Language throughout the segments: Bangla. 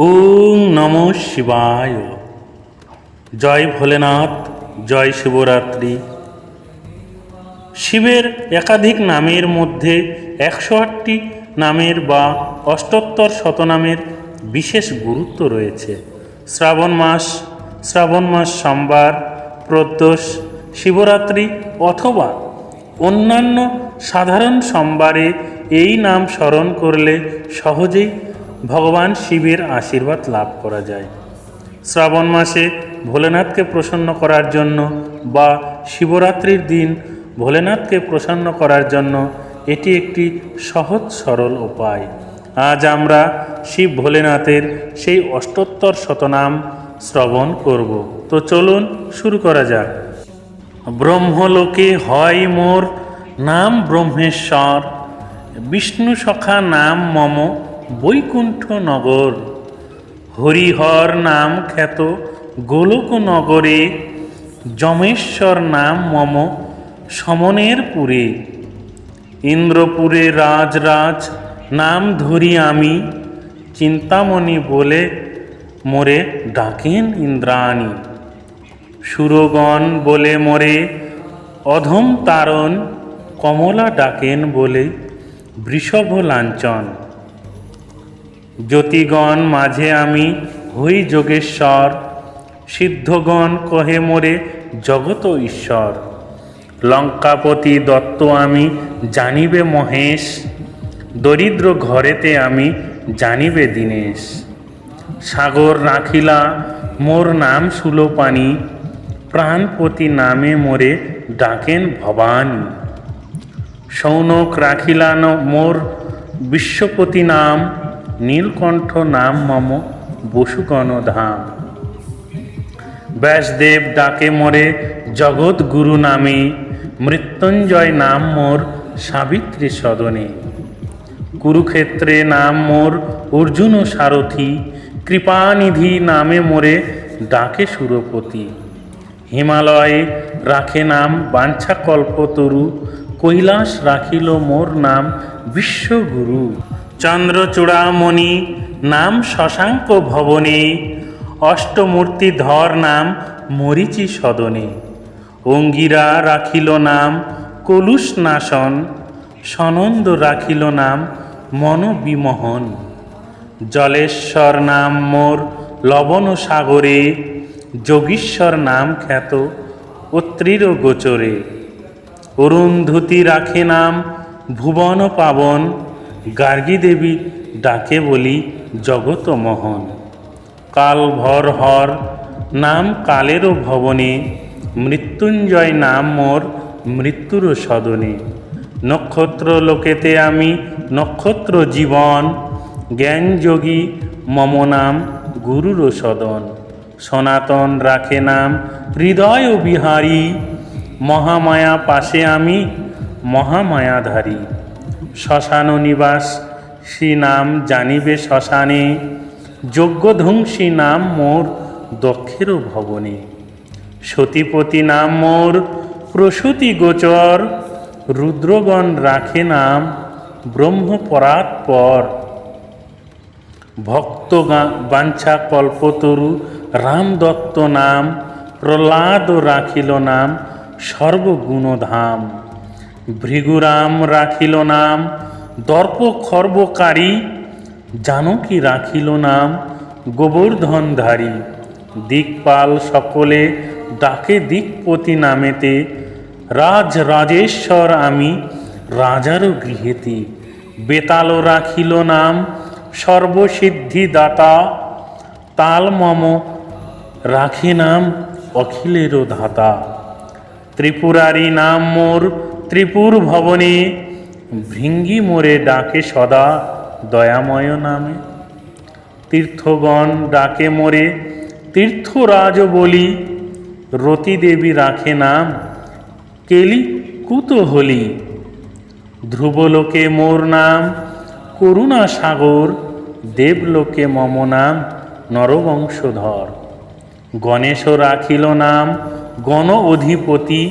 ওং নমঃ শিবায়। জয় ভোলেনাথ, জয় শিবরাত্রি। শিবের একাধিক নামের মধ্যে 108টি নামের বা অষ্টোত্তর শতনামের বিশেষ গুরুত্ব রয়েছে। শ্রাবণ মাস সোমবার, প্রদোষ, শিবরাত্রি অথবা অন্যান্য সাধারণ সোমবারে এই নাম স্মরণ করলে সহজেই ভগবান শিবের আশীর্বাদ লাভ করা যায়। শ্রাবণ মাসে ভোলেনাথকে প্রসন্ন করার জন্য বা শিবরাত্রির দিন ভোলেনাথকে প্রসন্ন করার জন্য এটি একটি সহজ সরল উপায়। আজ আমরা শিব ভোলেনাথের সেই অষ্টোত্তর শতনাম শ্রবণ করব। তো চলুন শুরু করা যাক। ব্রহ্মলোকে হয় মোর নাম ব্রহ্মেশ্বর, বিষ্ণু সখা নাম মম বৈকুণ্ঠ নগর। হরিহর নাম খ্যাত গোলক নগরে, যমেশ্বর নাম মম সমনের পুরে। ইন্দ্রপুরে রাজ নাম ধরি আমি, চিন্তামণি বলে মোরে ডাকেন ইন্দ্রাণী। সুরগণ বলে মোরে অধম তারণ, কমলা ডাকেন বলে বৃষভ লাঞ্ছন। জ্যোতিগণ মাঝে আমি হই যোগেশ্বর, সিদ্ধগণ কহে মোরে জগত ঈশ্বর। লঙ্কাপতি দত্ত আমি জানিবে মহেশ, দরিদ্র ঘরেতে আমি জানিবে দীনেশ। সাগর রাখিলা মোর নাম সুলোপানি, প্রাণপতি নামে মোরে ডাকেন ভবানী। সৌনক রাখিলা মোর বিশ্বপতি নাম, নীলকণ্ঠ নাম মম বসুগণ ধাম। ব্যাসদেব ডাকে মোরে জগৎ গুরু নামে, মৃত্যুঞ্জয় নাম মোর সাবিত্রী সদনে। কুরুক্ষেত্রে নাম মোর অর্জুন সারথি, কৃপানিধি নামে মোরে ডাকে সুরপতি। হিমালয়ে রাখে নাম বাঞ্ছা কল্পতরু, কৈলাস রাখিল মোর নাম বিশ্বগুরু। চন্দ্রচূড়ামণি নাম শশাঙ্ক ভবনে, অষ্টমূর্তিধর নাম মরীচি সদনে। অঙ্গিরা রাখিল নাম কলুষনাশন, সনন্দ রাখিল নাম মনোবিমোহন। জলেশ্বর নাম মোর লবণ সাগরে, যোগীশ্বর নাম খ্যাত অত্রির গোচরে। অরুন্ধতী রাখে নাম ভুবন পাবন, গার্গী দেবী ডাকে বলি জগত মোহন। কাল ভরহর নাম কালেরও ভবনে, মৃত্যুঞ্জয় নাম মোর মৃত্যুর সদনে। নক্ষত্র লোকেতে আমি নক্ষত্র জীবন, জ্ঞানযোগী মম নাম গুরুর সদন। সনাতন রাখে নাম হৃদয় বিহারী, মহামায়া পাশে আমি মহামায়াধারী। শ্মশান নিবাস শ্রী নাম জানিবে শ্মশানে, যজ্ঞধ্বংসী নাম মোর দক্ষের ভবনে। সতীপতি নাম মোর প্রসূতি গোচর, রুদ্রগণ রাখে নাম ব্রহ্মপরাৎপর। ভক্ত বাঞ্ছা কল্পতরু রামদত্ত নাম, প্রহ্লাদ রাখিল নাম সর্বগুণধাম। ভৃগুরাম রাখিল নাম দর্প খর্বকারী, জানকী রাখিল নাম গোবর্ধনধারী। দিকপাল সকলে ডাকে দিকপতি নামেতে, রাজেশ্বর আমি রাজার গৃহেতে। বেতাল রাখিল নাম সর্বসিদ্ধিদাতা, তাল মম রাখে নাম অখিলের ধাতা। ত্রিপুরারি নাম মোর ত্রিপুর ভবনে, ভৃঙ্গি মোরে ডাকে সদা দয়াময় নামে। তীর্থগণ ডাকে মোরে তীর্থরাজ বলি, রতি দেবী রাখে নাম কেলি কুতূহলী। ধ্রুবলোকে মোর নাম করুণা সাগর, দেবলোকে মম নাম নরবংশধর। গণেশ রাখিল নাম গণ অধিপতি,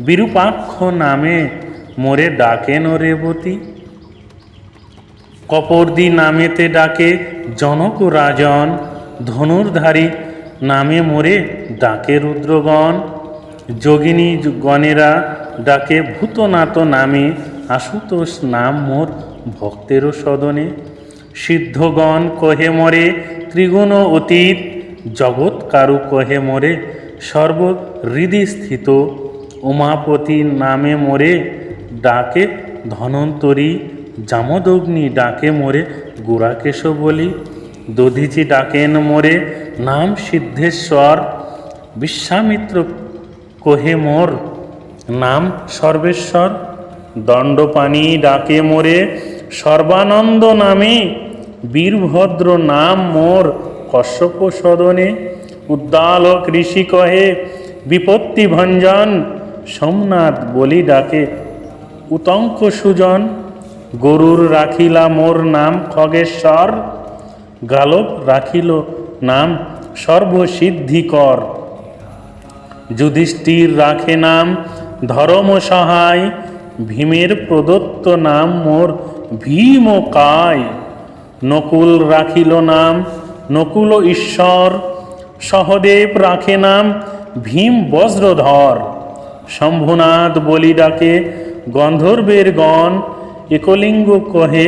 বিরূপাক্ষ নামে মোরে ডাকেন রেবতী। কপর্দি নামেতে ডাকে জনক রাজন, ধনুর্ধারী নামে মোরে ডাকে রুদ্রগণ, যোগিনী গণেরা ডাকে ভূতনাথ নামে, আশুতোষ নাম মোর ভক্তেরও সদনে, সিদ্ধগণ কহে মরে ত্রিগুণ অতীত, জগৎ কারু কহে মোরে সর্বহৃদি স্থিত, উমাপতি নামে মোরে ডাকে ধনন্তরী, জামদগ্নি ডাকে মোরে গুড়াকেশ বলি, দধিচি ডাকেন মোরে নাম সিদ্ধেশ্বর, বিশ্বামিত্র কহে মোর নাম সর্বেশ্বর, দণ্ডপাণি ডাকে মোরে সর্বানন্দ নামে, বীরভদ্র নাম মোর কশ্যপ সদনে, উদ্দালক ঋষি কহে বিপত্তি ভঞ্জন, সোমনাথ বলি ডাকে উতঙ্ক সুজন, গরুর রাখিলা মোর নাম খগেশ্বর, গালব রাখিল নাম সর্বসিদ্ধিকর, যুধিষ্ঠির রাখে নাম ধর্ম সহায়, ভীমের প্রদত্ত নাম মোর ভীমকায়, নকুল রাখিল নাম নকুল ঈশ্বর, সহদেব রাখে নাম ভীম বজ্রধর, শম্ভুনাথ বলি ডাকে গন্ধর্বের গণ, একলিঙ্গ কহে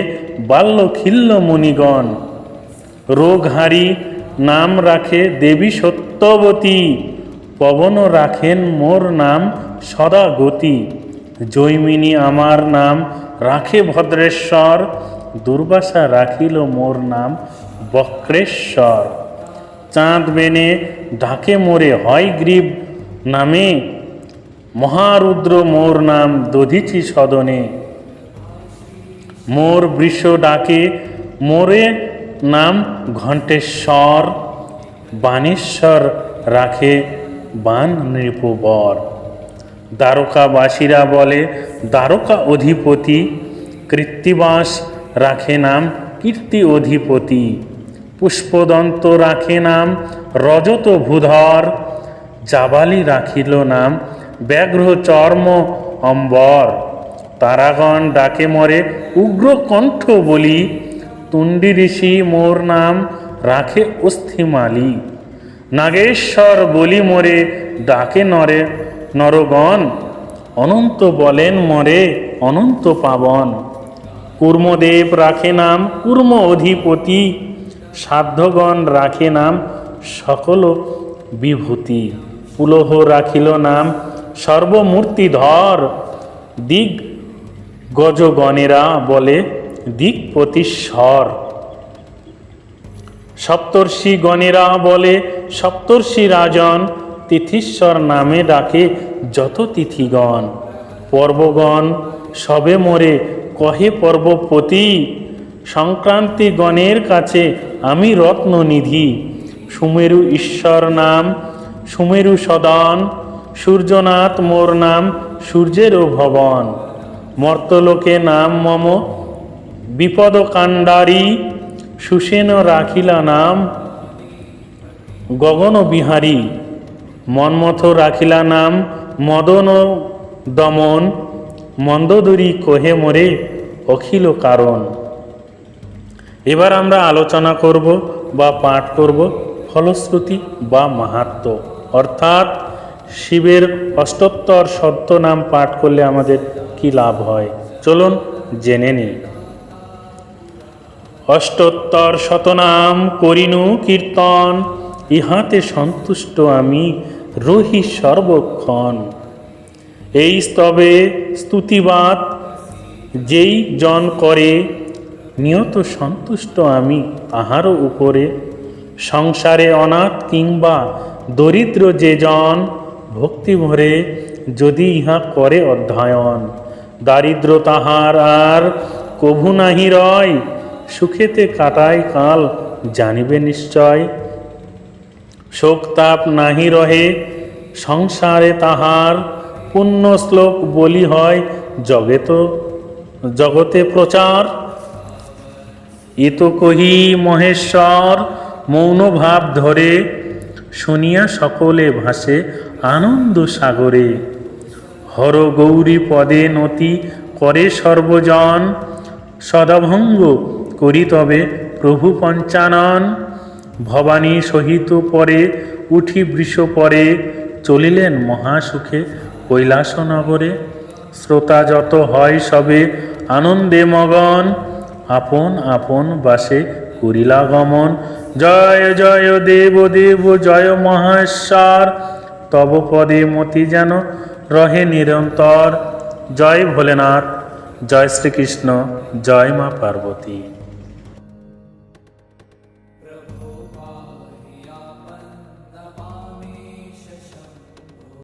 বাল্যখিল্য মুনিগণ, রোগহারি নাম রাখে দেবী সত্যবতী, পবন রাখেন মোর নাম সদাগতি, জৈমিনী আমার নাম রাখে ভদ্রেশ্বর, দুর্বাসা রাখিল মোর নাম বক্রেশ্বর, চাঁদ বেনে ডাকে মোরে হয় গ্রীব নামে, মহারুদ্র মোর নাম দধিচি সদনে, মোর বৃষ ডাকে মোরে নাম ঘণ্টেশ্বর, বাণেশ্বর রাখে বান নৃপবর, দ্বারকাবাসীরা বলে দ্বারকা অধিপতি, কৃত্তিবাস রাখে নাম কীর্তি অধিপতি, পুষ্পদন্ত রাখে নাম রজত ভূধর, জাবালি রাখিল নাম ব্যাঘ্র চর্ম অম্বর, তারাগণ ডাকে মরে উগ্রকণ্ঠ বলি, তুণ্ডী ঋষি মোর নাম রাখে অস্থিমালি, নাগেশ্বর বলি মোরে ডাকে নরে নরগণ, অনন্ত বলেন মরে অনন্ত পাবন, কূর্মদেব রাখে নাম কূর্ম অধিপতি, সাধ্যগণ রাখে নাম সকল বিভূতি, পুলহ রাখিল নাম সর্বমূর্তিধর, দিগ গজগণেরা বলে দিকপতিশ্বর, সপ্তর্ষি গণেরা বলে সপ্তর্ষি রাজন, তিথিশ্বর নামে ডাকে যত তিথিগণ, পর্বগণ সবে মোরে কহে পর্বপতি, সংক্রান্তি গণের কাছে আমি রত্ননিধি, সুমেরু ঈশ্বর নাম সুমেরু সদন, সূর্যনাথ মোর নাম সূর্যেরও ভবন, মর্তলোকে নাম মম বিপদ কাণ্ডারী, সুসেন রাখিলা নাম গগন বিহারী, মন্মথ রাখিলা নাম মদন দমন, মন্দোদরী কহে মোরে অখিল কারণ। এবার আমরা আলোচনা করব বা পাঠ করব ফলশ্রুতি বা মাহাত্ম্য, অর্থাৎ শিবের অষ্টোত্তর শতনাম পাঠ করলে আমাদের কি লাভ হয়, চলুন জেনে নিই। অষ্টোত্তর শতনাম করিনু কীর্তন, ইহাতে সন্তুষ্ট আমি রহি সর্বক্ষণ। এই স্তবে স্তুতিবাদ যেই জন করে, নিয়ত সন্তুষ্ট আমি তাহারও উপরে। সংসারে অনাথ কিংবা দরিদ্র যে জন, ভক্তি ভরে যদি ইহা করে অধ্যয়ন। দারিদ্র তাহার আর কভু নাহি রয়, সুখেতে কাটায় কাল জানিবে নিশ্চয়। শোক তাপ নাহি রহে সংসারে তাহার, পুণ্য শ্লোক বলি হয় জগতে প্রচার। এত কহি মহেশ্বর মৌন ভাব ধরে, শুনিয়া সকলে ভাসে আনন্দ সাগরে। হর গৌরী পদে নতি করে সর্বজন, সদাভঙ্গ করি তবে প্রভু পঞ্চানন। ভবানী সহিত পরে উঠি বৃষ পরে, চলিলেন মহাসুখে কৈলাস নগরে। শ্রোতা যত হয় সবে আনন্দে মগন, আপন আপন বাসে করিলা গমন। জয় জয় দেব দেব জয় মহেশ্বর, তব পদে মতি যেন রহে নিরন্তর। জয় ভোলেনাথ, জয় শ্রীকৃষ্ণ, জয় মা পার্বতী।